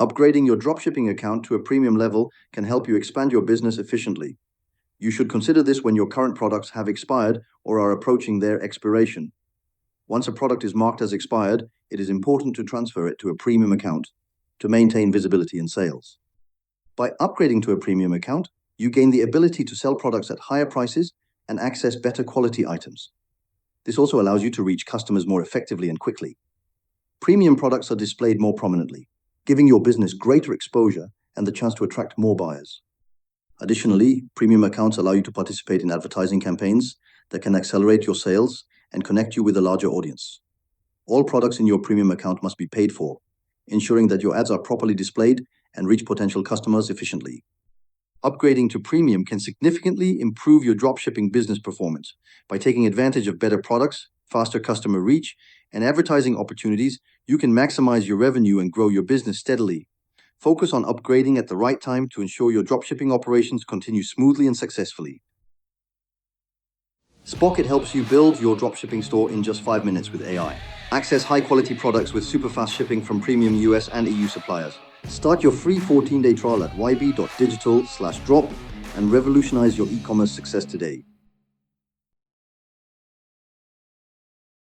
Upgrading your dropshipping account to a premium level can help you expand your business efficiently. You should consider this when your current products have expired or are approaching their expiration. Once a product is marked as expired, it is important to transfer it to a premium account to maintain visibility and sales. By upgrading to a premium account, you gain the ability to sell products at higher prices and access better quality items. This also allows you to reach customers more effectively and quickly. Premium products are displayed more prominently, giving your business greater exposure and the chance to attract more buyers. Additionally, premium accounts allow you to participate in advertising campaigns that can accelerate your sales and connect you with a larger audience. All products in your premium account must be paid for, ensuring that your ads are properly displayed and reach potential customers efficiently. Upgrading to premium can significantly improve your dropshipping business performance by taking advantage of better products, faster customer reach, and advertising opportunities. You can maximize your revenue and grow your business steadily. Focus on upgrading at the right time to ensure your dropshipping operations continue smoothly and successfully. Spocket helps you build your dropshipping store in just 5 minutes with AI. Access high-quality products with super fast shipping from premium US and EU suppliers. Start your free 14-day trial at YB.Digital/drop and revolutionize your e-commerce success today.